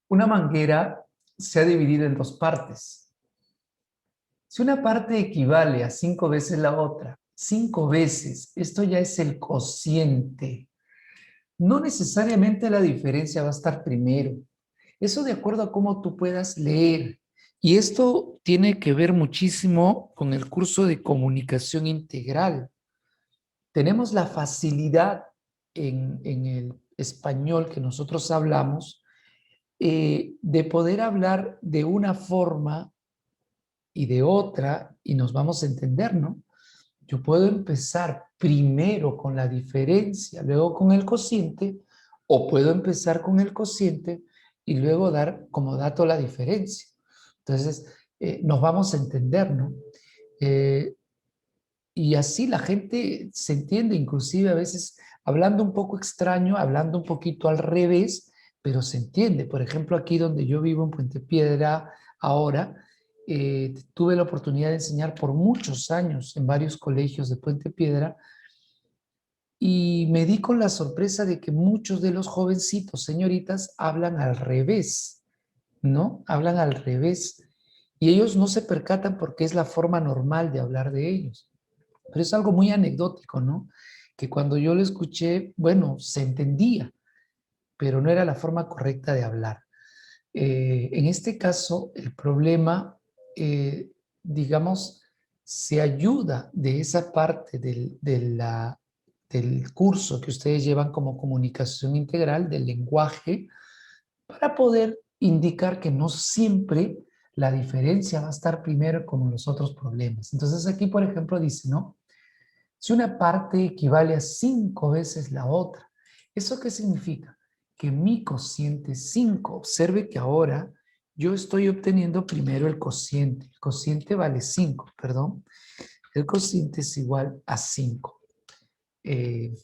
Una manguera se ha dividido en dos partes. Si una parte equivale a 5 veces la otra, 5 veces, esto ya es el cociente. No necesariamente la diferencia va a estar primero. Eso de acuerdo a cómo tú puedas leer. Y esto tiene que ver muchísimo con el curso de comunicación integral. Tenemos la facilidad en el español que nosotros hablamos de poder hablar de una forma y de otra y nos vamos a entender, ¿no? Yo puedo empezar primero con la diferencia, luego con el cociente, o puedo empezar con el cociente y luego dar como dato la diferencia. Entonces, nos vamos a entender, ¿no? Eh, y así la gente se entiende, inclusive a veces hablando un poco extraño, hablando un poquito al revés, pero se entiende. Por ejemplo, aquí donde yo vivo en Puente Piedra ahora, tuve la oportunidad de enseñar por muchos años en varios colegios de Puente Piedra y me di con la sorpresa de que muchos de los jovencitos, señoritas, hablan al revés, ¿no? Hablan al revés y ellos no se percatan porque es la forma normal de hablar de ellos. Pero es algo muy anecdótico, ¿no? Que cuando yo lo escuché, bueno, se entendía, pero no era la forma correcta de hablar. En este caso, el problema, digamos, se ayuda de esa parte del curso que ustedes llevan como comunicación integral del lenguaje para poder indicar que no siempre la diferencia va a estar primero como los otros problemas. Entonces aquí, por ejemplo, dice, ¿no? Si una parte equivale a 5 veces la otra, ¿eso qué significa? Que mi cociente es 5. Observe que ahora yo estoy obteniendo primero el cociente. El cociente vale 5, perdón. El cociente es igual a 5. Eh,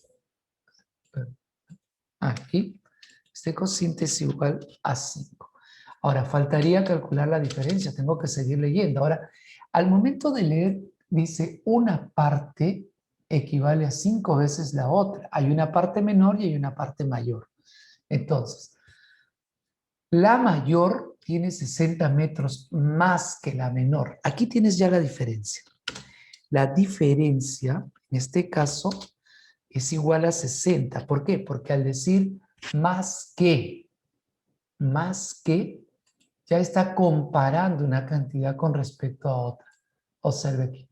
Aquí, este cociente es igual a 5. Ahora, faltaría calcular la diferencia. Tengo que seguir leyendo. Ahora, al momento de leer, dice una parte equivale a 5 veces la otra. Hay una parte menor y hay una parte mayor. Entonces, la mayor tiene 60 metros más que la menor. Aquí tienes ya la diferencia. La diferencia, en este caso, es igual a 60. ¿Por qué? Porque al decir más que, ya está comparando una cantidad con respecto a otra. Observe aquí.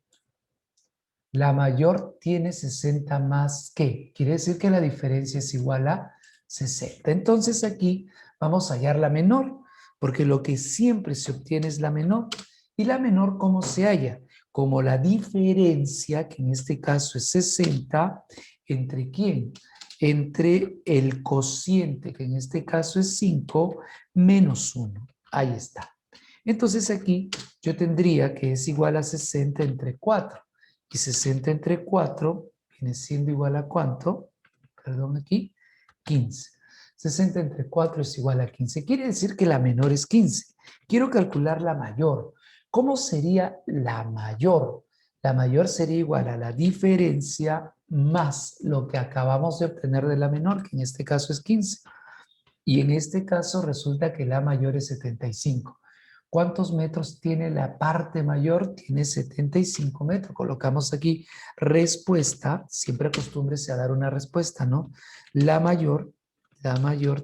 La mayor tiene 60 más que. Quiere decir que la diferencia es igual a 60. Entonces aquí vamos a hallar la menor, porque lo que siempre se obtiene es la menor. ¿Y la menor cómo se halla? Como la diferencia, que en este caso es 60, ¿entre quién? Entre el cociente, que en este caso es 5, menos 1. Ahí está. Entonces aquí yo tendría que es igual a 60 entre 4. Y 60 entre 4 viene siendo igual a ¿cuánto? Perdón, aquí, 15. 60 entre 4 es igual a 15. Quiere decir que la menor es 15. Quiero calcular la mayor. ¿Cómo sería la mayor? La mayor sería igual a la diferencia más lo que acabamos de obtener de la menor, que en este caso es 15. Y en este caso resulta que la mayor es 75. ¿Cuántos metros tiene la parte mayor? Tiene 75 metros. Colocamos aquí respuesta. Siempre acostúmbrese a dar una respuesta, ¿no? La mayor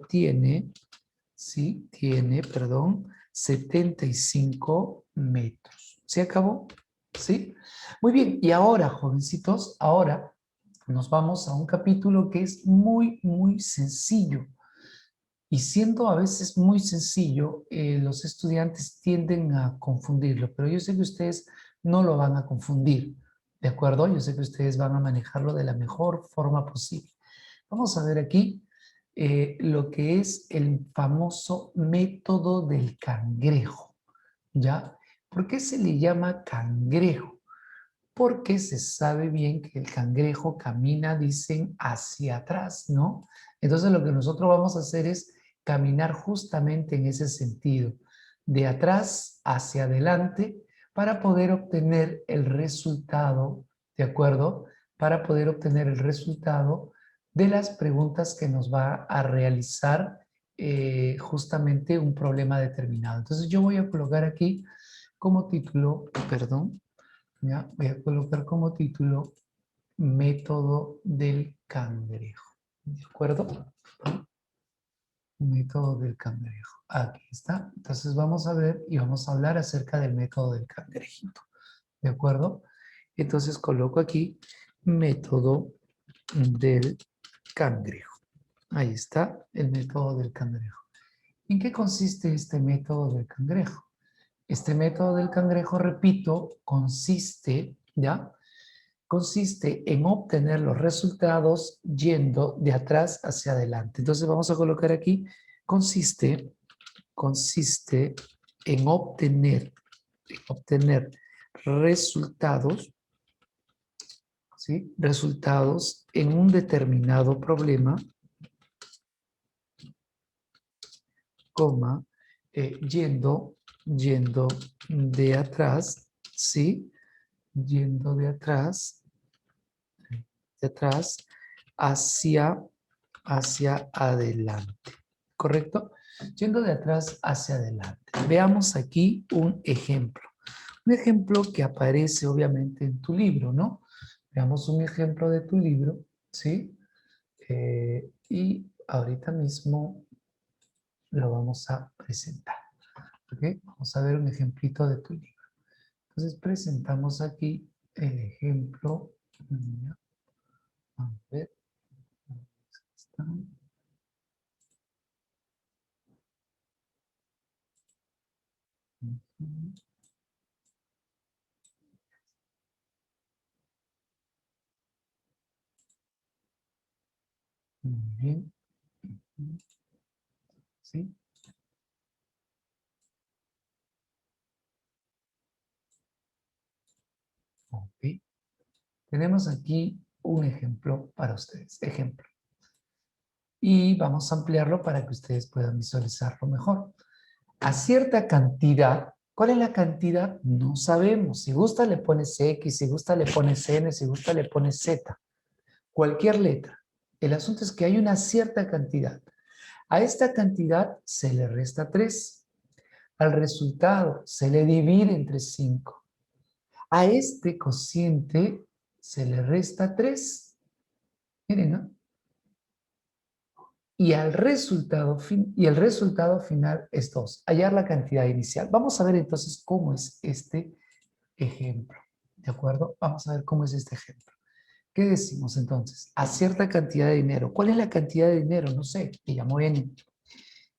tiene, sí, tiene, perdón, 75 metros. ¿Se acabó? ¿Sí? Muy bien. Y ahora, jovencitos, ahora nos vamos a un capítulo que es muy, muy sencillo. Y siendo a veces muy sencillo, los estudiantes tienden a confundirlo, pero yo sé que ustedes no lo van a confundir, ¿de acuerdo? Yo sé que ustedes van a manejarlo de la mejor forma posible. Vamos a ver aquí lo que es el famoso método del cangrejo, ¿ya? ¿Por qué se le llama cangrejo? Porque se sabe bien que el cangrejo camina, dicen, hacia atrás, ¿no? Entonces lo que nosotros vamos a hacer es caminar justamente en ese sentido, de atrás hacia adelante, para poder obtener el resultado, ¿de acuerdo? Para poder obtener el resultado de las preguntas que nos va a realizar justamente un problema determinado. Entonces yo voy a colocar aquí como título, perdón, ¿ya? Voy a colocar como título método del cangrejo. ¿De acuerdo? Método del cangrejo. Aquí está. Entonces vamos a ver y vamos a hablar acerca del método del cangrejito. ¿De acuerdo? Entonces coloco aquí método del cangrejo. Ahí está el método del cangrejo. ¿En qué consiste este método del cangrejo? Este método del cangrejo, repito, consiste, ¿ya? Consiste en obtener los resultados yendo de atrás hacia adelante. Entonces vamos a colocar aquí, consiste en obtener resultados, ¿sí? Resultados en un determinado problema, coma, yendo de atrás, ¿sí? Yendo de atrás hacia adelante, ¿correcto? Yendo de atrás hacia adelante. Veamos aquí un ejemplo. Un ejemplo que aparece obviamente en tu libro, ¿no? Veamos un ejemplo de tu libro, ¿sí? Y ahorita mismo lo vamos a presentar, ¿ok? Vamos a ver un ejemplito de tu libro. Entonces presentamos aquí el ejemplo. Ya, vamos a ver. Está. Muy bien. ¿Sí? Ok. Tenemos aquí un ejemplo para ustedes. Ejemplo. Y vamos a ampliarlo para que ustedes puedan visualizarlo mejor. A cierta cantidad, ¿cuál es la cantidad? No sabemos. Si gusta le pones X, si gusta le pones N, si gusta le pones Z. Cualquier letra. El asunto es que hay una cierta cantidad. A esta cantidad se le resta 3. Al resultado se le divide entre 5. A este cociente se le resta 3. Miren, ¿no? Y el resultado final es 2. Hallar la cantidad inicial. Vamos a ver entonces cómo es este ejemplo. ¿De acuerdo? Vamos a ver cómo es este ejemplo. ¿Qué decimos entonces? A cierta cantidad de dinero. ¿Cuál es la cantidad de dinero? No sé, le llamo N.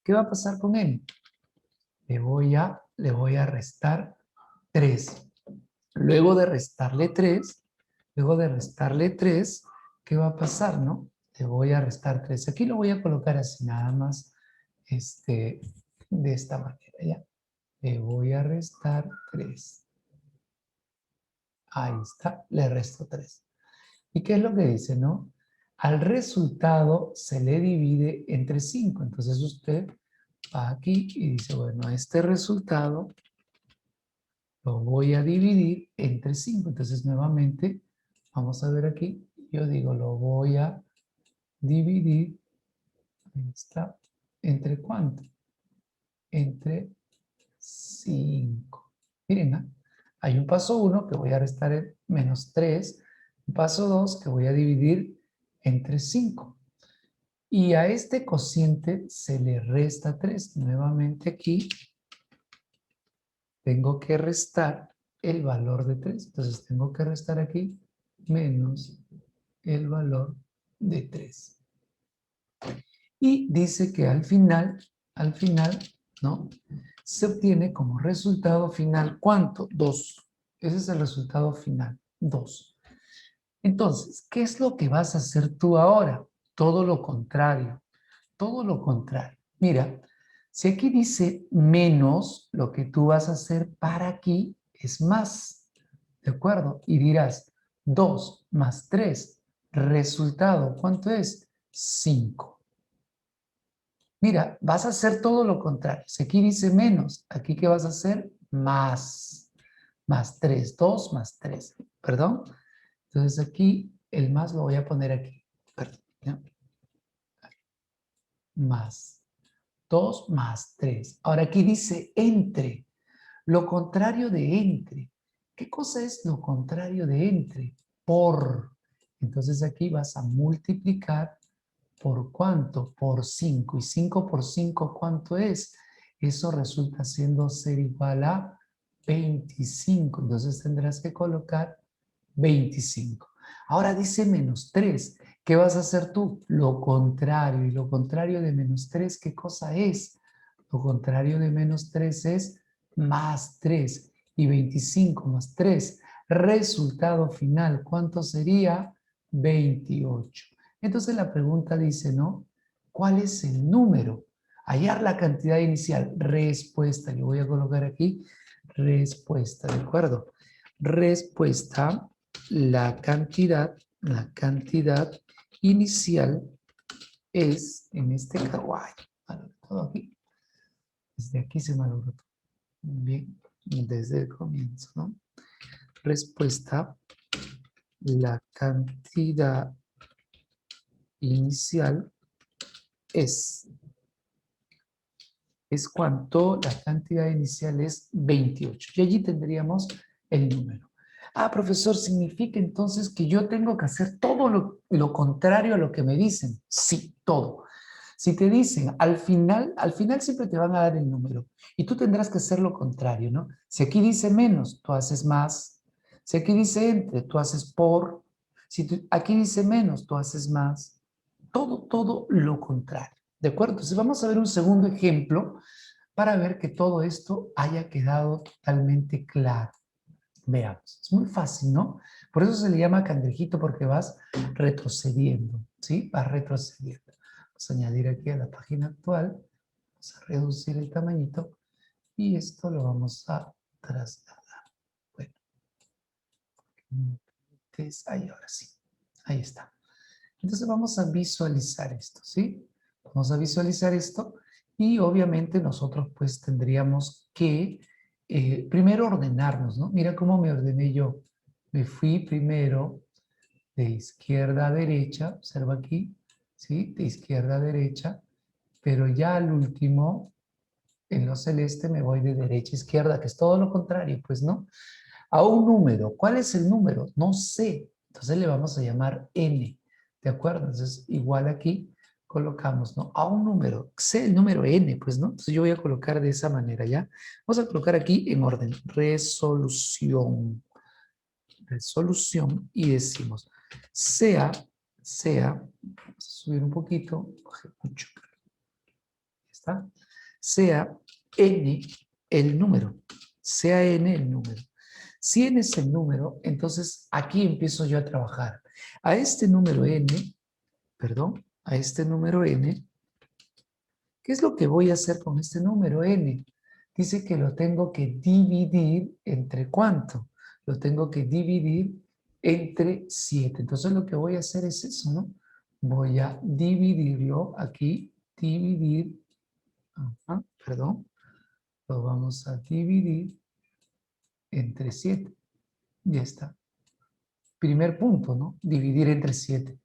¿Qué va a pasar con N? Le voy a restar 3. Luego de restarle 3, ¿qué va a pasar, no? Le voy a restar 3. Aquí lo voy a colocar así nada más, de esta manera, ¿ya? Le voy a restar 3. Ahí está, le resto 3. ¿Y qué es lo que dice, no? Al resultado se le divide entre 5. Entonces usted va aquí y dice, bueno, este resultado lo voy a dividir entre 5. Entonces nuevamente, vamos a ver aquí, yo digo, lo voy a dividir, ahí está, ¿entre cuánto? Entre 5. Miren, ¿ah? Hay un paso 1 que voy a restar en menos 3, un paso 2 que voy a dividir entre 5. Y a este cociente se le resta 3. Nuevamente aquí tengo que restar el valor de 3. Entonces tengo que restar aquí menos el valor de 3. Y dice que al final, ¿no? Se obtiene como resultado final, ¿cuánto? 2. Ese es el resultado final, 2. Entonces, ¿qué es lo que vas a hacer tú ahora? Todo lo contrario, todo lo contrario. Mira, si aquí dice menos, lo que tú vas a hacer para aquí es más, ¿de acuerdo? Y dirás, 2 más 3, resultado, ¿cuánto es? 5. Mira, vas a hacer todo lo contrario. Si aquí dice menos, aquí ¿qué vas a hacer? Más. Más 3, 2 más 3. ¿Perdón? Entonces aquí el más lo voy a poner aquí. Perdón, ¿ya? Más. 2 más 3. Ahora aquí dice entre. Lo contrario de entre. ¿Qué cosa es lo contrario de entre? Por. Entonces aquí vas a multiplicar por cuánto, por 5. ¿Y 5 por 5 cuánto es? Eso resulta siendo ser igual a 25. Entonces tendrás que colocar 25. Ahora dice menos 3. ¿Qué vas a hacer tú? Lo contrario. ¿Y lo contrario de menos 3 qué cosa es? Lo contrario de menos 3 es más 3. Y 25 más 3. Resultado final, ¿cuánto sería? 28. Entonces la pregunta dice, ¿no? ¿Cuál es el número? Hallar la cantidad inicial. Respuesta. Yo voy a colocar aquí respuesta, ¿de acuerdo? Respuesta, la cantidad inicial es, en este caso, ay, todo aquí. Desde aquí se malogró todo. Bien, desde el comienzo, ¿no? Respuesta, la cantidad inicial es cuánto, la cantidad inicial es 28. Y allí tendríamos el número. Ah, profesor, ¿significa entonces que yo tengo que hacer todo lo contrario a lo que me dicen? Sí, todo. Si te dicen, al final siempre te van a dar el número. Y tú tendrás que hacer lo contrario, ¿no? Si aquí dice menos, tú haces más. Si aquí dice entre, tú haces por. Si aquí dice menos, tú haces más. Todo lo contrario. ¿De acuerdo? Entonces vamos a ver un segundo ejemplo para ver que todo esto haya quedado totalmente claro. Veamos, es muy fácil, ¿no? Por eso se le llama cangrejito, porque vas retrocediendo, ¿sí? Vas retrocediendo. Vamos a añadir aquí a la página actual, vamos a reducir el tamañito y esto lo vamos a trasladar. Bueno, entonces, ahí ahora sí, ahí está. Entonces vamos a visualizar esto, ¿sí? Vamos a visualizar esto y obviamente nosotros pues tendríamos que primero ordenarnos, ¿no? Mira cómo me ordené yo. Me fui primero de izquierda a derecha, observa aquí, ¿sí? De izquierda a derecha, pero ya al último, en lo celeste, me voy de derecha a izquierda, que es todo lo contrario, pues, ¿no? A un número. ¿Cuál es el número? No sé. Entonces le vamos a llamar n. ¿De acuerdo? Entonces igual aquí colocamos, ¿no? A un número. Sé el número n, pues, ¿no? Entonces yo voy a colocar de esa manera, ¿ya? Vamos a colocar aquí en orden. Resolución. Resolución. Y decimos, vamos a subir un poquito. Bajé mucho. ¿Está? Sea n el número. Sea n el número. Si n es el número, entonces aquí empiezo yo a trabajar. A este número n, a este número n, ¿qué es lo que voy a hacer con este número n? Dice que lo tengo que dividir entre ¿cuánto? Lo tengo que dividir entre 7. Entonces lo que voy a hacer es eso, ¿no? Voy a dividirlo aquí, dividir, lo vamos a dividir entre 7. Ya está. Primer punto, ¿no? Dividir entre 7.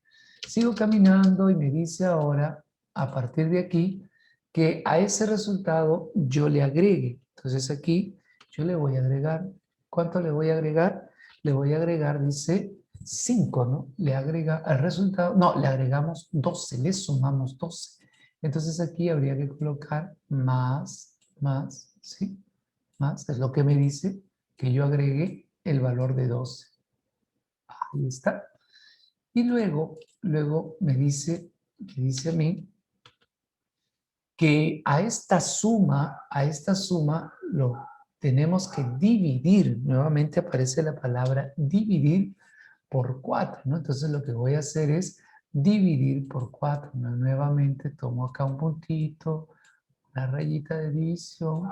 Sigo caminando y me dice ahora, a partir de aquí, que a ese resultado yo le agregue. Entonces aquí yo le voy a agregar, ¿cuánto le voy a agregar? Le voy a agregar, dice, 5, ¿no? Le agrega al resultado, no, le agregamos 12, le sumamos 12. Entonces aquí habría que colocar más, ¿sí? Más, es lo que me dice que yo agregue el valor de 12. Ahí está. Y luego me dice a mí que a esta suma lo tenemos que dividir. Nuevamente aparece la palabra dividir por 4, ¿no? Entonces lo que voy a hacer es dividir por 4. ¿No? Nuevamente tomo acá un puntito, una rayita de división,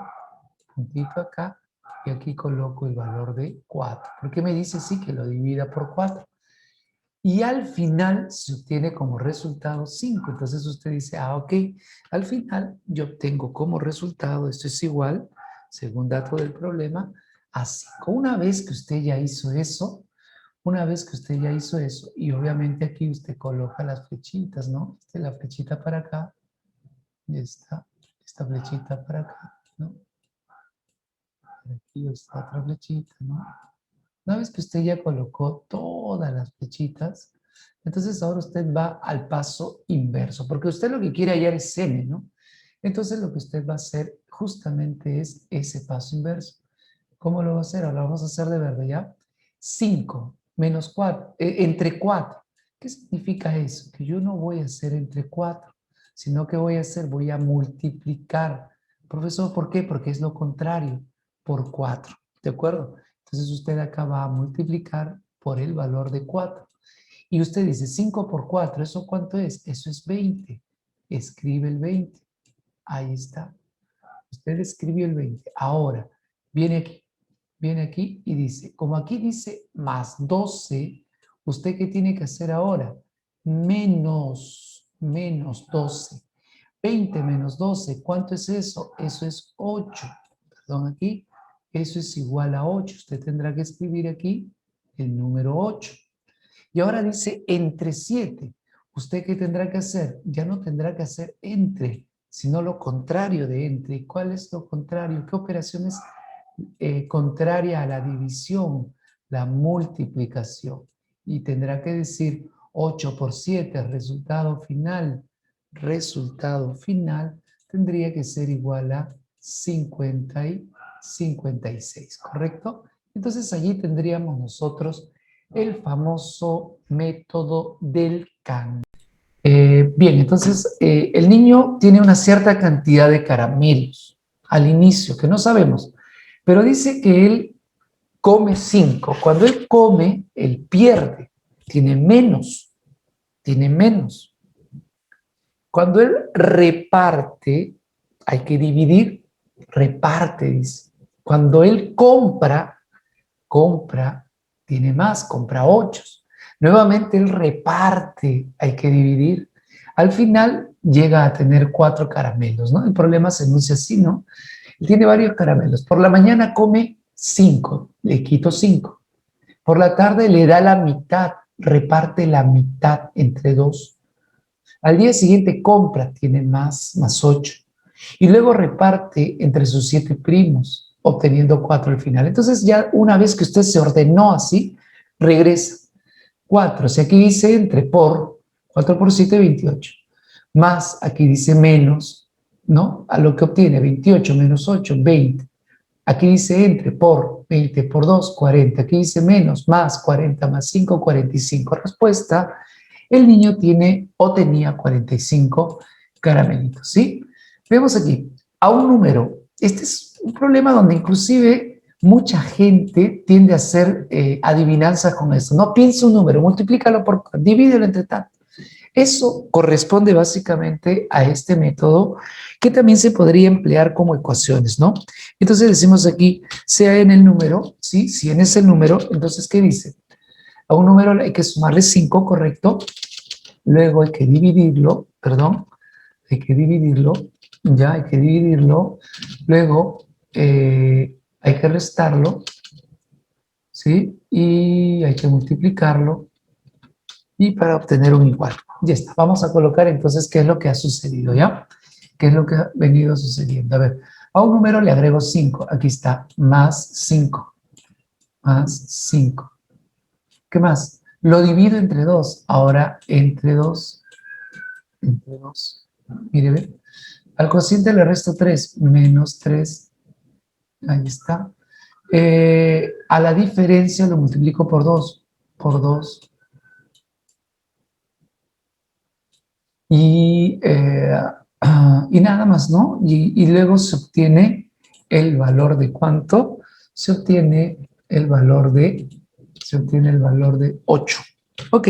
puntito acá, y aquí coloco el valor de 4. ¿Por qué me dice sí que lo divida por 4? Y al final se obtiene como resultado 5. Entonces usted dice, ok, al final yo obtengo como resultado, esto es igual, según dato del problema, a 5. Una vez que usted ya hizo eso, y obviamente aquí usted coloca las flechitas, ¿no? La flechita para acá, ya está, esta flechita para acá, ¿no? Aquí está otra flechita, ¿no? Una vez que usted ya colocó todas las flechitas, entonces ahora usted va al paso inverso, porque usted lo que quiere hallar es n, ¿no? Entonces lo que usted va a hacer justamente es ese paso inverso. ¿Cómo lo va a hacer? Ahora vamos a hacer de verde, ¿ya? 5 menos 4, entre 4. ¿Qué significa eso? Que yo no voy a hacer entre 4, sino que voy a hacer, voy a multiplicar. Profesor, ¿por qué? Porque es lo contrario, por 4, ¿de acuerdo? Entonces usted acá va a multiplicar por el valor de 4. Y usted dice 5 por 4, ¿eso cuánto es? Eso es 20. Escribe el 20. Ahí está. Usted escribió el 20. Ahora, viene aquí y dice, como aquí dice más 12, ¿usted qué tiene que hacer ahora? Menos 12. 20 menos 12, ¿cuánto es eso? Eso es 8. Perdón, aquí. Eso es igual a 8. Usted tendrá que escribir aquí el número 8. Y ahora dice entre 7. ¿Usted qué tendrá que hacer? Ya no tendrá que hacer entre, sino lo contrario de entre. ¿Y cuál es lo contrario? ¿Qué operación es contraria a la división? La multiplicación. Y tendrá que decir 8 por 7, resultado final, tendría que ser igual a 50 y 56, ¿correcto? Entonces allí tendríamos nosotros el famoso método del can. Bien, entonces el niño tiene una cierta cantidad de caramelos al inicio, que no sabemos, pero dice que él come 5. Cuando él come, él pierde, tiene menos, tiene menos. Cuando él reparte, hay que dividir, reparte, dice. Cuando él compra, tiene más, compra 8. Nuevamente él reparte, hay que dividir. Al final llega a tener 4 caramelos, ¿no? El problema se enuncia así, ¿no? Él tiene varios caramelos. Por la mañana come 5, le quito 5. Por la tarde le da la mitad, reparte la mitad entre 2. Al día siguiente compra, tiene más 8. Y luego reparte entre sus 7 primos, obteniendo 4 al final. Entonces ya una vez que usted se ordenó así, regresa. 4, si aquí dice entre por, 4 por 7, 28. Más, aquí dice menos, ¿no? A lo que obtiene 28 menos 8, 20. Aquí dice entre por, 20 por 2, 40. Aquí dice menos, más, 40 más 5, 45. Respuesta, el niño tiene o tenía 45 caramelitos, ¿sí? Vemos aquí, a un número. Este es un problema donde inclusive mucha gente tiende a hacer adivinanzas con esto. No piensa un número, multiplícalo por, divídelo entre tanto. Eso corresponde básicamente a este método que también se podría emplear como ecuaciones, ¿no? Entonces decimos aquí, sea en el número, ¿sí? Si n es el número, entonces, ¿qué dice? A un número hay que sumarle 5, ¿correcto? Luego hay que dividirlo, perdón, hay que dividirlo, ya hay que dividirlo. Luego hay que restarlo, ¿sí? Y hay que multiplicarlo. Y para obtener un igual. Ya está. Vamos a colocar entonces qué es lo que ha sucedido, ¿ya? ¿Qué es lo que ha venido sucediendo? A ver, a un número le agrego 5. Aquí está, más 5. Más 5. ¿Qué más? Lo divido entre 2. Ahora, entre 2. Entre 2. Mire, ve. Al cociente le resto 3. Menos 3. Ahí está. A la diferencia lo multiplico por 2. Por 2. Y nada más, ¿no? Y luego se obtiene el valor de ¿cuánto? Se obtiene el valor de 8. Ok,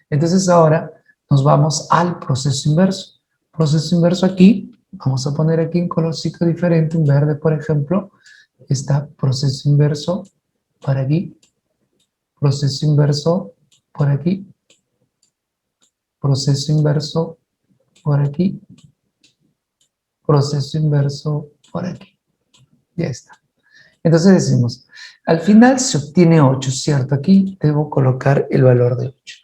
entonces ahora nos vamos al proceso inverso. Proceso inverso aquí, vamos a poner aquí un colorcito diferente, un verde, por ejemplo. Está proceso inverso para aquí, proceso inverso por aquí, proceso inverso por aquí, proceso inverso por aquí. Ya está. Entonces decimos, al final se obtiene 8, ¿cierto? Aquí debo colocar el valor de 8.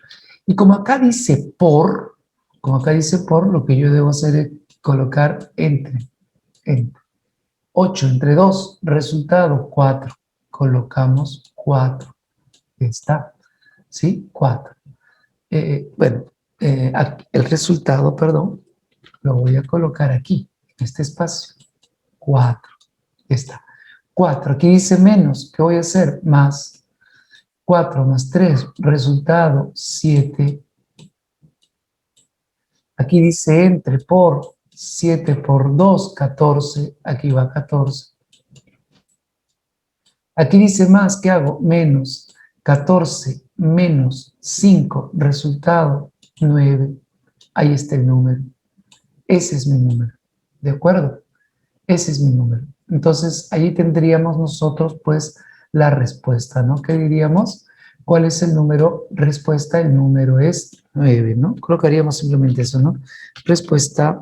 Y como acá dice por, lo que yo debo hacer es colocar entre. Entre 8 entre 2, resultado 4. Colocamos 4. Está, ¿sí? 4. Bueno, el resultado, perdón, lo voy a colocar aquí, en este espacio. 4. Está. 4. Aquí dice menos. ¿Qué voy a hacer? Más. 4 más 3, resultado 7. Aquí dice entre por 7 por 2, 14. Aquí va 14. Aquí dice más, ¿qué hago? Menos 14 menos 5, resultado 9. Ahí está el número. Ese es mi número. ¿De acuerdo? Ese es mi número. Entonces, ahí tendríamos nosotros, pues, la respuesta, ¿no? ¿Qué diríamos? ¿Cuál es el número? Respuesta, el número es 9, ¿no? Colocaríamos simplemente eso, ¿no? Respuesta,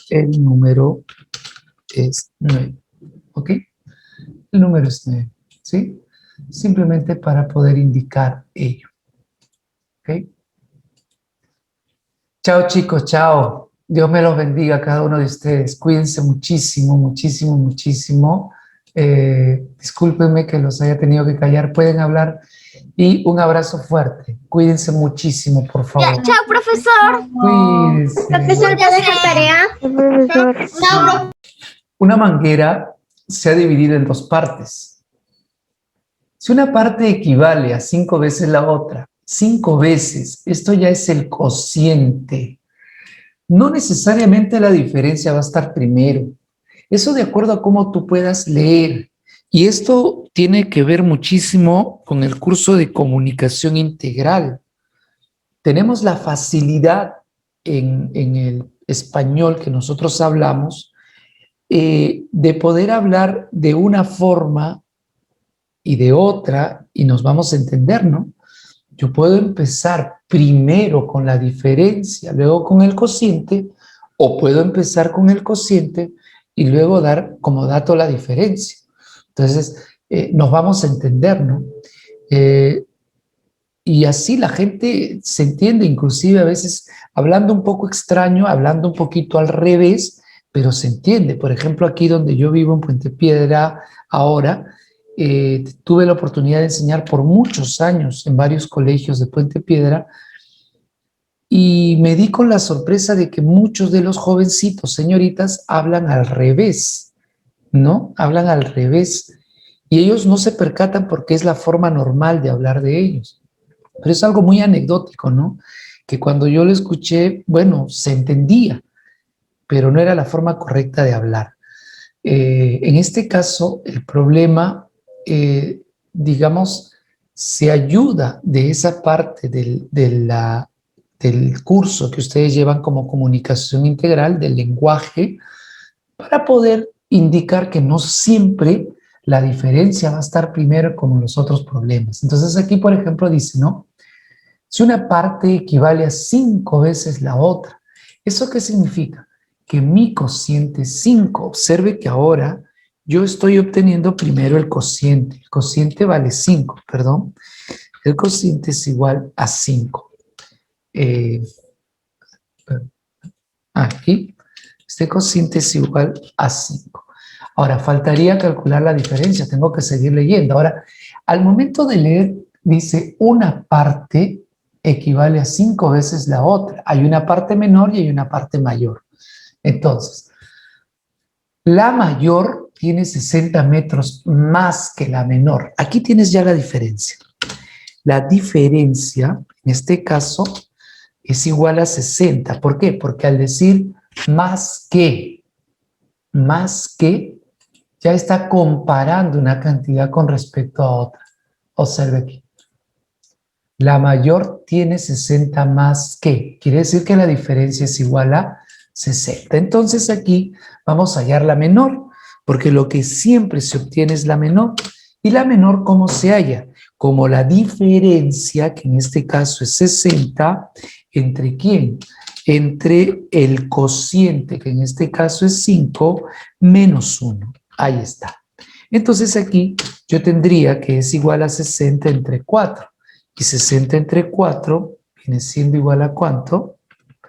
el número es 9, ¿ok? El número es 9, ¿sí? Simplemente para poder indicar ello, ¿ok? Chao, chicos, chao. Dios me los bendiga a cada uno de ustedes. Cuídense muchísimo, muchísimo, muchísimo. Discúlpenme que los haya tenido que callar. Pueden hablar y un abrazo fuerte. Cuídense muchísimo, por favor. Ya, chao, profesor. Cuídense. Profesor, ¿ya deja tarea? Profesor. Una manguera se ha dividido en dos partes. Si una parte equivale a 5 veces la otra, 5 veces, esto ya es el cociente. No necesariamente la diferencia va a estar primero. Eso de acuerdo a cómo tú puedas leer. Y esto tiene que ver muchísimo con el curso de comunicación integral. Tenemos la facilidad en el español que nosotros hablamos de poder hablar de una forma y de otra y nos vamos a entender, ¿no? Yo puedo empezar primero con la diferencia, luego con el cociente, o puedo empezar con el cociente y luego dar como dato la diferencia. Entonces, nos vamos a entender, ¿no? Y así la gente se entiende, inclusive a veces hablando un poco extraño, hablando un poquito al revés, pero se entiende. Por ejemplo, aquí donde yo vivo en Puente Piedra ahora, tuve la oportunidad de enseñar por muchos años en varios colegios de Puente Piedra y me di con la sorpresa de que muchos de los jovencitos, señoritas, hablan al revés, ¿no? Hablan al revés y ellos no se percatan porque es la forma normal de hablar de ellos. Pero es algo muy anecdótico, ¿no? Que cuando yo lo escuché, bueno, se entendía, pero no era la forma correcta de hablar. En este caso, el problema, digamos, se ayuda de esa parte del curso que ustedes llevan como comunicación integral, del lenguaje, para poder indicar que no siempre la diferencia va a estar primero como los otros problemas. Entonces aquí, por ejemplo, dice, ¿no? Si una parte equivale a 5 veces la otra, ¿eso qué significa? Que mi cociente es 5. Observe que ahora yo estoy obteniendo primero el cociente. El cociente vale 5, perdón. El cociente es igual a 5. Aquí, este cociente es igual a 5. Ahora, faltaría calcular la diferencia. Tengo que seguir leyendo. Ahora, al momento de leer, dice una parte equivale a 5 veces la otra. Hay una parte menor y hay una parte mayor. Entonces, la mayor tiene 60 metros más que la menor. Aquí tienes ya la diferencia. La diferencia, en este caso, es igual a 60. ¿Por qué? Porque al decir más que, ya está comparando una cantidad con respecto a otra. Observe aquí. La mayor tiene 60 más que. Quiere decir que la diferencia es igual a 60. Entonces aquí vamos a hallar la menor, porque lo que siempre se obtiene es la menor. ¿Y la menor cómo se halla? Como la diferencia, que en este caso es 60, ¿entre quién? Entre el cociente, que en este caso es 5, menos 1. Ahí está. Entonces aquí yo tendría que es igual a 60 entre 4. Y 60 entre 4 viene siendo igual a ¿cuánto?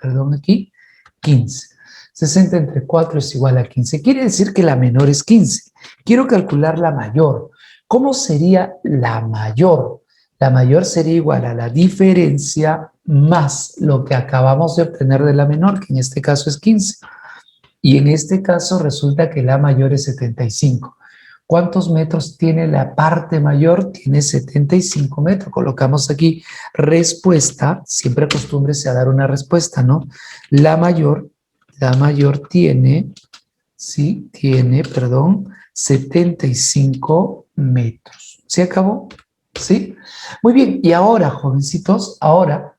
Perdón, aquí, 15. 60 entre 4 es igual a 15. Quiere decir que la menor es 15. Quiero calcular la mayor. ¿Cómo sería la mayor? La mayor sería igual a la diferencia más lo que acabamos de obtener de la menor, que en este caso es 15. Y en este caso resulta que la mayor es 75. ¿Cuántos metros tiene la parte mayor? Tiene 75 metros. Colocamos aquí respuesta. Siempre acostúmbrese a dar una respuesta, ¿no? La mayor tiene, sí, tiene, perdón, 75 metros. ¿Se acabó? ¿Sí? Muy bien. Y ahora, jovencitos, ahora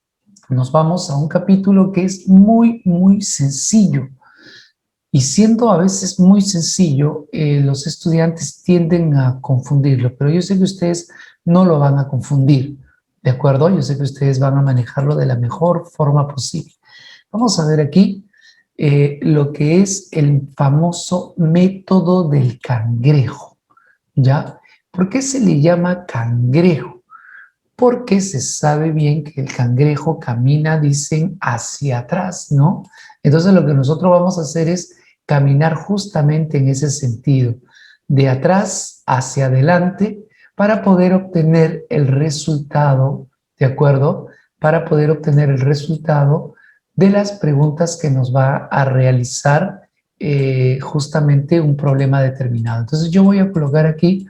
nos vamos a un capítulo que es muy, muy sencillo. Y siendo a veces muy sencillo, los estudiantes tienden a confundirlo, pero yo sé que ustedes no lo van a confundir, ¿de acuerdo? Yo sé que ustedes van a manejarlo de la mejor forma posible. Vamos a ver aquí lo que es el famoso método del cangrejo, ¿ya? ¿Por qué se le llama cangrejo? Porque se sabe bien que el cangrejo camina, dicen, hacia atrás, ¿no? Entonces lo que nosotros vamos a hacer es caminar justamente en ese sentido, de atrás hacia adelante, para poder obtener el resultado, ¿de acuerdo? Para poder obtener el resultado de las preguntas que nos va a realizar justamente un problema determinado. Entonces yo voy a colocar aquí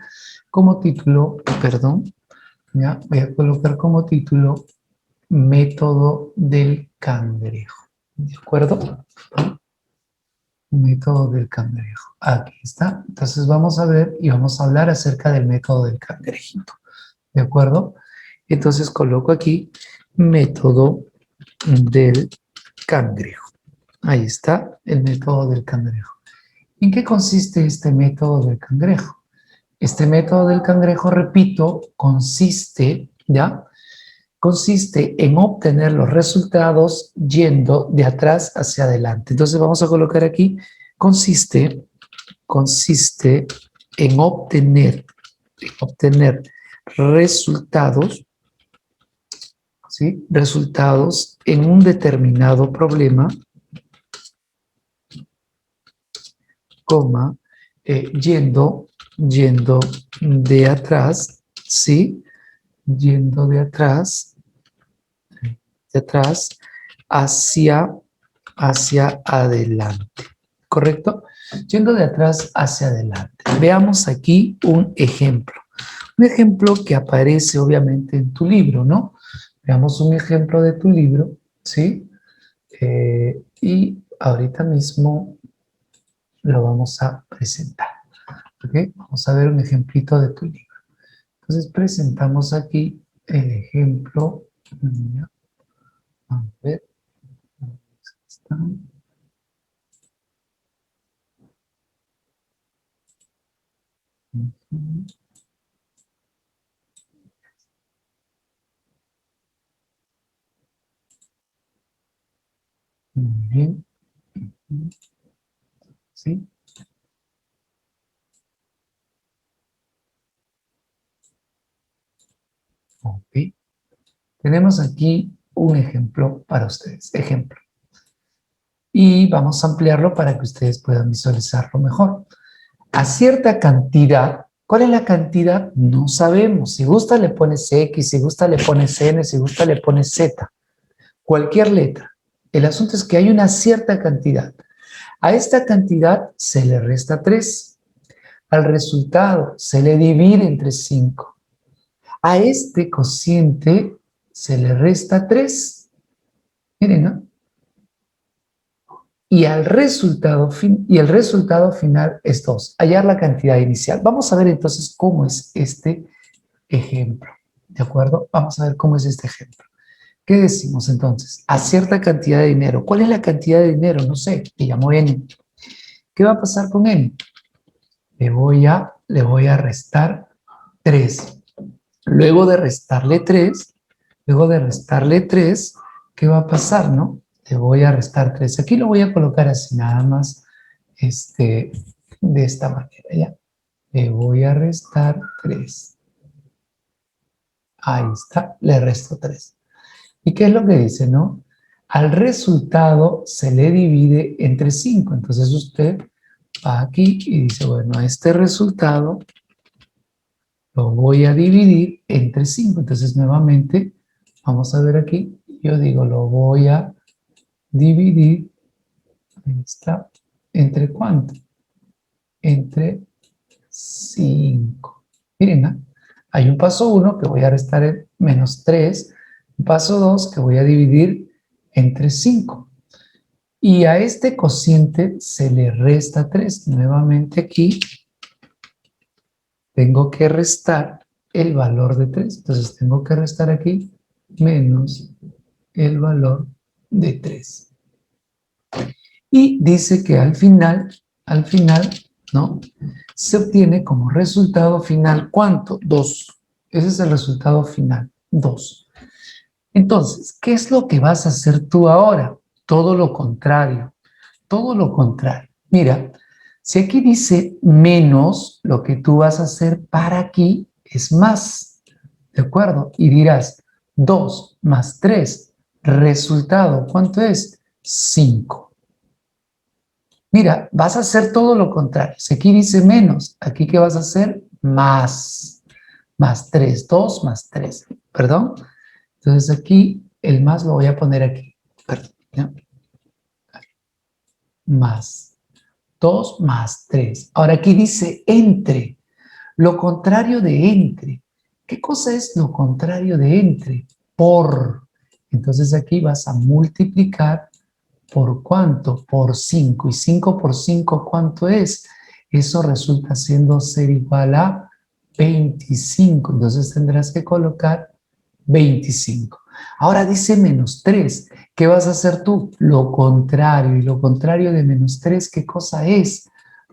como título, perdón, ¿ya? Voy a colocar como título método del cangrejo, ¿de acuerdo? Método del cangrejo. Aquí está. Entonces vamos a ver y vamos a hablar acerca del método del cangrejito. ¿De acuerdo? Entonces coloco aquí método del cangrejo. Ahí está el método del cangrejo. ¿En qué consiste este método del cangrejo? Este método del cangrejo, repito, consiste, ¿ya? Consiste en obtener los resultados yendo de atrás hacia adelante. Entonces vamos a colocar aquí, consiste en obtener resultados, ¿sí? Resultados en un determinado problema, coma, yendo de atrás, ¿sí? Yendo de atrás hacia adelante, ¿correcto? Yendo de atrás hacia adelante. Veamos aquí un ejemplo. Un ejemplo que aparece obviamente en tu libro, ¿no? Veamos un ejemplo de tu libro, ¿sí? Y ahorita mismo lo vamos a presentar, ¿ok? Vamos a ver un ejemplito de tu libro. Entonces presentamos aquí el ejemplo. Ya. A ver. Está. Ujú. Muy bien. Ujú. ¿Sí? Ok. Tenemos aquí un ejemplo para ustedes. Ejemplo. Y vamos a ampliarlo para que ustedes puedan visualizarlo mejor. A cierta cantidad, ¿cuál es la cantidad? No sabemos. Si gusta le pones X, si gusta le pones N, si gusta le pones Z. Cualquier letra. El asunto es que hay una cierta cantidad. A esta cantidad se le resta 3. Al resultado se le divide entre 5. A este cociente se le resta 3. Miren, ¿no? Y el resultado final es 2. Hallar la cantidad inicial. Vamos a ver entonces cómo es este ejemplo. ¿De acuerdo? Vamos a ver cómo es este ejemplo. ¿Qué decimos entonces? A cierta cantidad de dinero. ¿Cuál es la cantidad de dinero? No sé, le llamo N. ¿Qué va a pasar con N? Le voy a restar 3. Luego de restarle 3, ¿qué va a pasar, no? Le voy a restar 3. Aquí lo voy a colocar así nada más, de esta manera, ¿ya? Le voy a restar 3. Ahí está, le resto 3. ¿Y qué es lo que dice, no? al resultado se le divide entre 5. Entonces usted va aquí y dice, bueno, este resultado lo voy a dividir entre 5. Entonces nuevamente, vamos a ver aquí, yo digo, lo voy a dividir, ahí está, ¿entre cuánto? Entre 5. Miren, ¿ah? Hay un paso 1 que voy a restar en menos 3, un paso 2 que voy a dividir entre 5. Y a este cociente se le resta 3. Nuevamente aquí tengo que restar el valor de 3. Entonces tengo que restar aquí menos el valor de 3. Y dice que al final, ¿no? Se obtiene como resultado final, ¿cuánto? 2. Ese es el resultado final, 2. Entonces, ¿qué es lo que vas a hacer tú ahora? Todo lo contrario, todo lo contrario. Mira, si aquí dice menos, lo que tú vas a hacer para aquí es más, ¿de acuerdo? Y dirás, 2 más 3, resultado, ¿cuánto es? 5. Mira, vas a hacer todo lo contrario. Si aquí dice menos, aquí ¿qué vas a hacer? Más. Más 3, 2 más 3, ¿perdón? Entonces aquí el más lo voy a poner aquí, perdón, ¿ya? Más 2 más 3. Ahora aquí dice entre, lo contrario de entre. ¿Qué cosa es lo contrario de entre? Por. Entonces aquí vas a multiplicar. ¿Por cuánto? Por 5. ¿Y 5 por 5 cuánto es? Eso resulta siendo ser igual a 25. Entonces tendrás que colocar 25. Ahora dice menos 3. ¿Qué vas a hacer tú? Lo contrario. ¿Y lo contrario de menos 3 qué cosa es?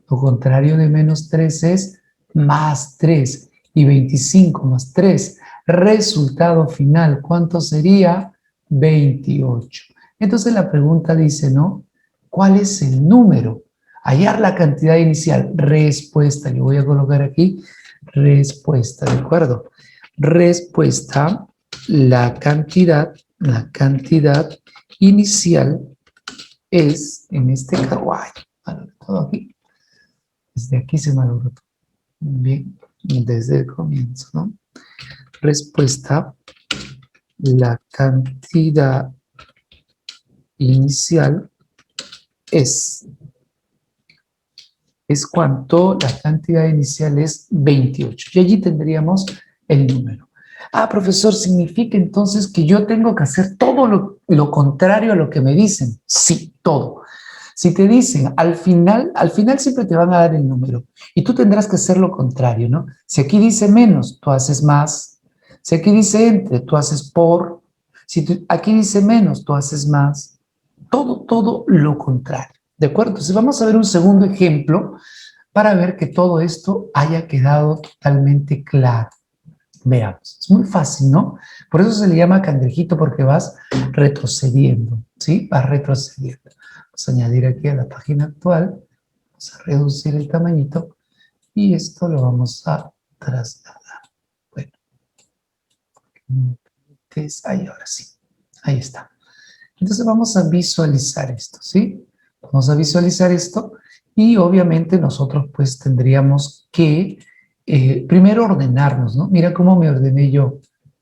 Lo contrario de menos 3 es más 3. Y 25 más 3. Resultado final, ¿cuánto sería? 28. Entonces la pregunta dice, ¿no? ¿Cuál es el número? Hallar la cantidad inicial. Respuesta. Yo voy a colocar aquí respuesta, ¿de acuerdo? Respuesta, la cantidad inicial es, en este caso, todo aquí. Desde aquí se malogró todo. Bien, desde el comienzo, ¿no? Respuesta, la cantidad inicial es cuánto, la cantidad inicial es 28. Y allí tendríamos el número. Ah, profesor, ¿significa entonces que yo tengo que hacer todo lo contrario a lo que me dicen? Sí, todo. Si te dicen, al final siempre te van a dar el número. Y tú tendrás que hacer lo contrario, ¿no? Si aquí dice menos, tú haces más. Si aquí dice entre, tú haces por. Si aquí dice menos, tú haces más. Todo lo contrario. ¿De acuerdo? Entonces vamos a ver un segundo ejemplo para ver que todo esto haya quedado totalmente claro. Veamos, es muy fácil, ¿no? Por eso se le llama cangrejito, porque vas retrocediendo, ¿sí? Vas retrocediendo. Vamos a añadir aquí a la página actual, vamos a reducir el tamañito y esto lo vamos a trasladar. Bueno, ahí ahora sí, ahí está. Entonces vamos a visualizar esto, ¿sí? Vamos a visualizar esto y obviamente nosotros pues tendríamos que primero ordenarnos, ¿no? Mira cómo me ordené yo.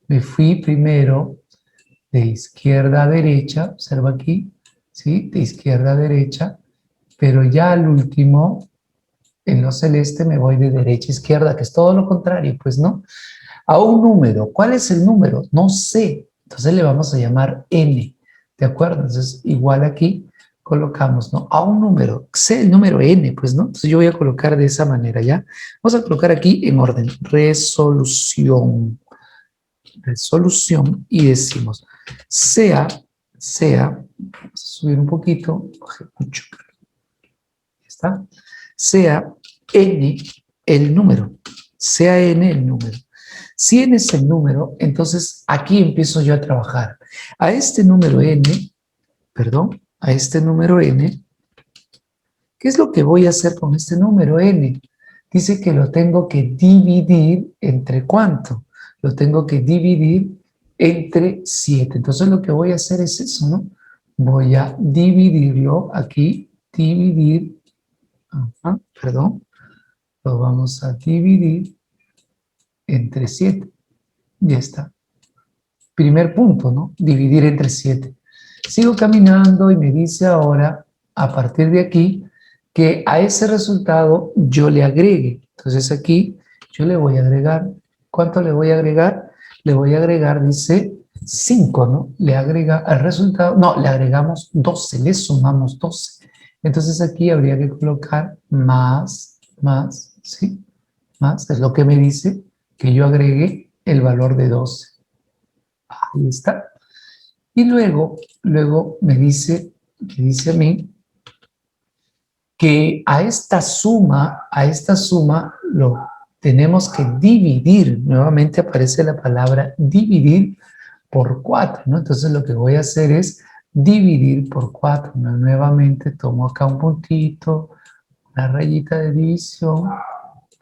Me fui primero de izquierda a derecha, observa aquí, ¿sí? De izquierda a derecha, pero ya al último, en lo celeste, me voy de derecha a izquierda, que es todo lo contrario, pues, ¿no? A un número. ¿Cuál es el número? No sé. Entonces le vamos a llamar n. ¿De acuerdo? Entonces, igual aquí colocamos, ¿no? A un número. Sé el número n, pues, ¿no? Entonces yo voy a colocar de esa manera, ¿ya? Vamos a colocar aquí en orden. Resolución. Resolución. Y decimos, vamos a subir un poquito. Mucho. ¿Está? Sea n el número. Sea n el número. Si n es el número, entonces aquí empiezo yo a trabajar. A este número n, a este número n, ¿qué es lo que voy a hacer con este número n? Dice que lo tengo que dividir entre ¿cuánto? Lo tengo que dividir entre 7. Entonces lo que voy a hacer es eso, ¿no? voy a dividirlo aquí, dividir, perdón, lo vamos a dividir entre 7. Ya está. Primer punto, ¿no? Dividir entre 7. Sigo caminando y me dice ahora, a partir de aquí, que a ese resultado yo le agregue. Entonces aquí yo le voy a agregar, ¿cuánto le voy a agregar? Le voy a agregar, dice, 5, ¿no? Le agrega al resultado, no, le agregamos 12, le sumamos 12. Entonces aquí habría que colocar más, ¿sí? Más, es lo que me dice que yo agregue el valor de 12. Ahí está. Y luego me dice, que dice a mí, que a esta suma lo tenemos que dividir. Nuevamente aparece la palabra dividir por 4, ¿no? Entonces lo que voy a hacer es dividir por 4. ¿No? Nuevamente tomo acá un puntito, una rayita de división,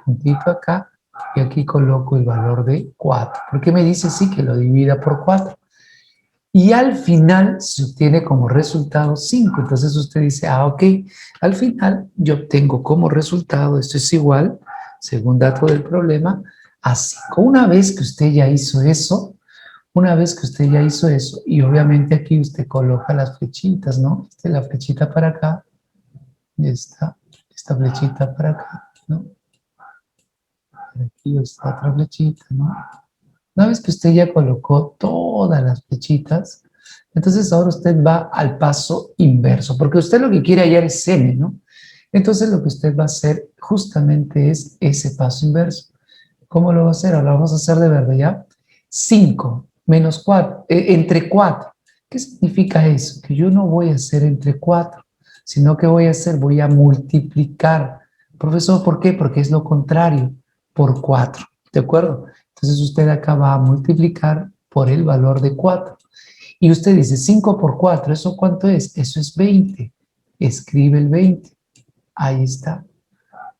puntito acá, y aquí coloco el valor de 4. Porque me dice sí que lo divida por 4. Y al final se obtiene como resultado 5. Entonces usted dice, ok, al final yo obtengo como resultado, esto es igual, según dato del problema, a 5. Una vez que usted ya hizo eso, y obviamente aquí usted coloca las flechitas, ¿no? La flechita para acá, y esta flechita para acá, ¿no? Aquí está otra flechita, ¿no? Una vez que usted ya colocó todas las flechitas, entonces ahora usted va al paso inverso, porque usted lo que quiere hallar es n, ¿no? Entonces lo que usted va a hacer justamente es ese paso inverso. ¿Cómo lo va a hacer? Ahora lo vamos a hacer de verdad, ¿ya? 5 menos 4, entre 4. ¿Qué significa eso? Que yo no voy a hacer entre 4, sino que voy a hacer, voy a multiplicar. Profesor, ¿por qué? Porque es lo contrario, por 4, ¿de acuerdo? Entonces usted acá va a multiplicar por el valor de 4. Y usted dice 5 por 4, ¿eso cuánto es? Eso es 20. Escribe el 20. Ahí está.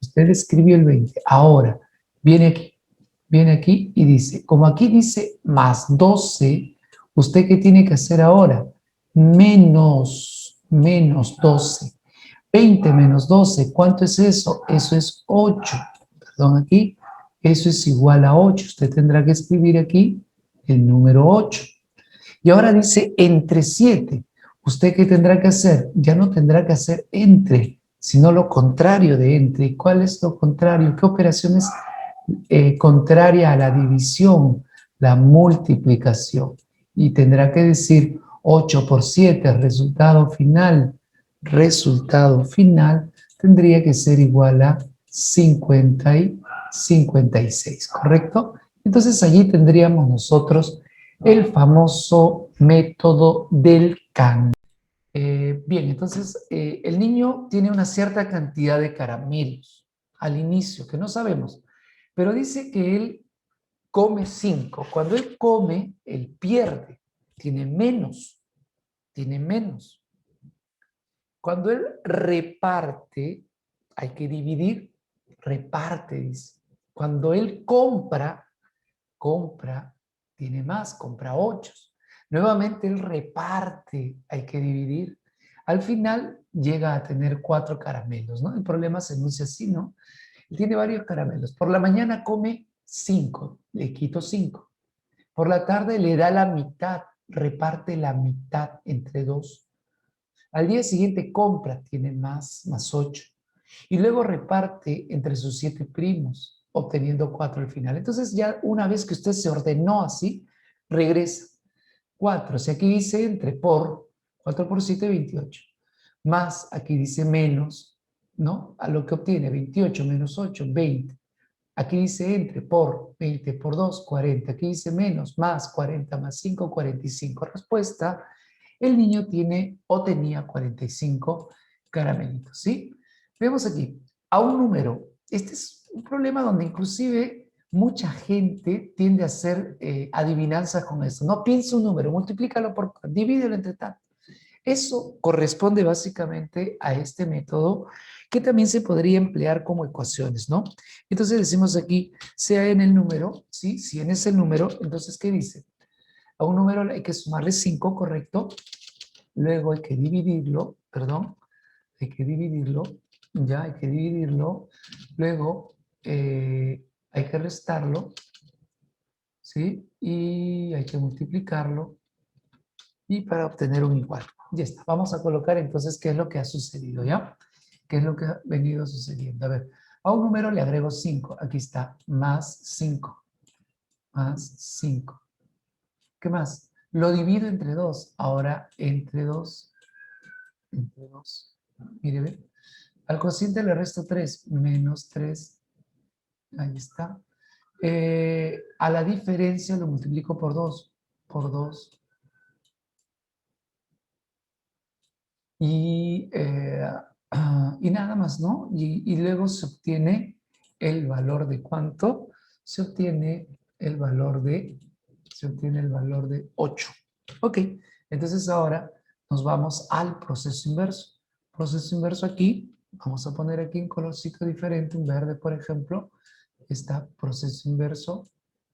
Usted escribió el 20. Ahora, viene aquí y dice, como aquí dice más 12, ¿usted qué tiene que hacer ahora? Menos 12. 20 menos 12, ¿cuánto es eso? Eso es 8. Perdón, aquí. Eso es igual a 8. Usted tendrá que escribir aquí el número 8. Y ahora dice entre 7. ¿Usted qué tendrá que hacer? Ya no tendrá que hacer entre, sino lo contrario de entre. ¿Y cuál es lo contrario? ¿Qué operación es contraria a la división? La multiplicación. Y tendrá que decir 8 por 7, resultado final tendría que ser igual a 50 y 56, ¿correcto? Entonces allí tendríamos nosotros el famoso método del can. Bien, entonces el niño tiene una cierta cantidad de caramelos al inicio, que no sabemos, pero dice que él come 5. Cuando él come, él pierde, tiene menos, tiene menos. Cuando él reparte, hay que dividir, reparte, dice. Cuando él compra, tiene más, compra 8. Nuevamente él reparte, hay que dividir. Al final llega a tener 4 caramelos, ¿no? El problema se enuncia así, ¿no? Él tiene varios caramelos. Por la mañana come 5, le quito 5. Por la tarde le da la mitad, reparte la mitad entre 2. Al día siguiente compra, tiene más 8. Y luego reparte entre sus 7 primos, obteniendo 4 al final. Entonces ya una vez que usted se ordenó así, regresa. 4, si aquí dice entre por, 4 por 7, 28. Más, aquí dice menos, ¿no? A lo que obtiene 28 menos 8, 20. Aquí dice entre por 20 por 2, 40. Aquí dice menos, más 40 más 5, 45. Respuesta, el niño tiene o tenía 45 caramelitos, ¿sí? Vemos aquí, a un número. Este es un problema donde inclusive mucha gente tiende a hacer adivinanzas con esto. No piensa un número, multiplícalo por, divídelo entre tanto. Eso corresponde básicamente a este método que también se podría emplear como ecuaciones, ¿no? Entonces decimos aquí, sea en el número, ¿sí? Si n es el número, entonces, ¿qué dice? A un número hay que sumarle 5, ¿correcto? luego hay que dividirlo, perdón, hay que dividirlo, ya hay que dividirlo, luego hay que restarlo, ¿sí? Y hay que multiplicarlo y para obtener un igual. Ya está, vamos a colocar entonces qué es lo que ha sucedido, ¿ya? ¿Qué es lo que ha venido sucediendo? A ver, a un número le agrego 5, aquí está, más 5, más 5. ¿Qué más? Lo divido entre 2, ahora entre 2, mire, ve. Al cociente le resto 3, menos 3, ahí está. A la diferencia lo multiplico por 2, por 2. Y nada más, ¿no? Y luego se obtiene el valor de ¿cuánto? Se obtiene el valor de 8. Ok, entonces ahora nos vamos al proceso inverso. Proceso inverso aquí, vamos a poner aquí un colorcito diferente, un verde, por ejemplo. Está proceso inverso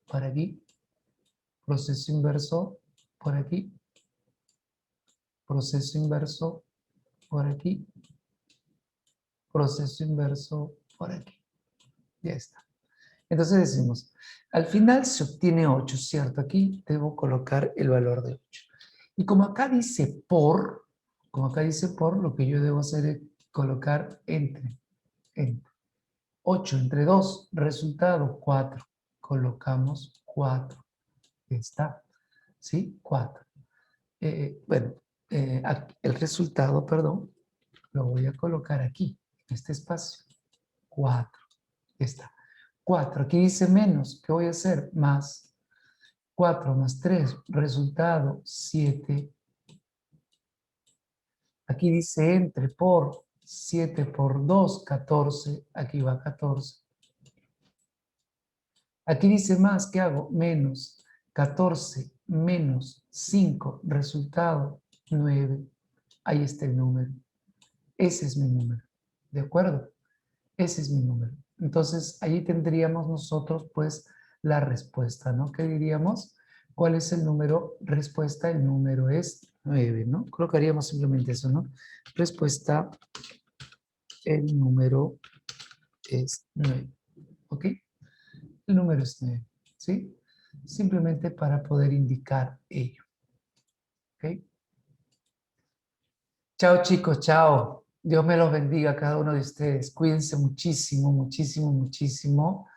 por aquí, proceso inverso por aquí, proceso inverso por aquí, proceso inverso por aquí. Ya está. Entonces decimos, al final se obtiene 8, ¿cierto? Aquí debo colocar el valor de 8. Y como acá dice por, lo que yo debo hacer es colocar entre. 8 entre 2, resultado 4. Colocamos 4. Ya está. ¿Sí? 4. Bueno, el resultado, perdón, lo voy a colocar aquí, en este espacio. 4. Ya está. 4. Aquí dice menos. ¿Qué voy a hacer? Más. 4 más 3. Resultado 7. Aquí dice entre por 7 por 2, 14. Aquí va 14. Aquí dice más. ¿Qué hago? Menos 14 menos 5. Resultado 9. Ahí está el número. Ese es mi número. ¿De acuerdo? Ese es mi número. Entonces, allí tendríamos nosotros, pues, la respuesta, ¿no? ¿Qué diríamos? ¿Cuál es el número? Respuesta, el número es 9, ¿no? Colocaríamos simplemente eso, ¿no? Respuesta, el número es 9, ¿ok? El número es 9, ¿sí? Simplemente para poder indicar ello, ¿ok? Chao, chicos, chao. Dios me los bendiga a cada uno de ustedes. Cuídense muchísimo, muchísimo, muchísimo.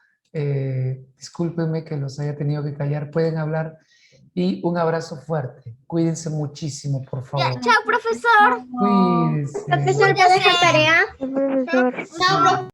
Discúlpenme que los haya tenido que callar. Pueden hablar y un abrazo fuerte. Cuídense muchísimo, por favor. Chao, profesor. Cuídense. Profesor, ¿ya deja tarea? Sí, profesor. Chao,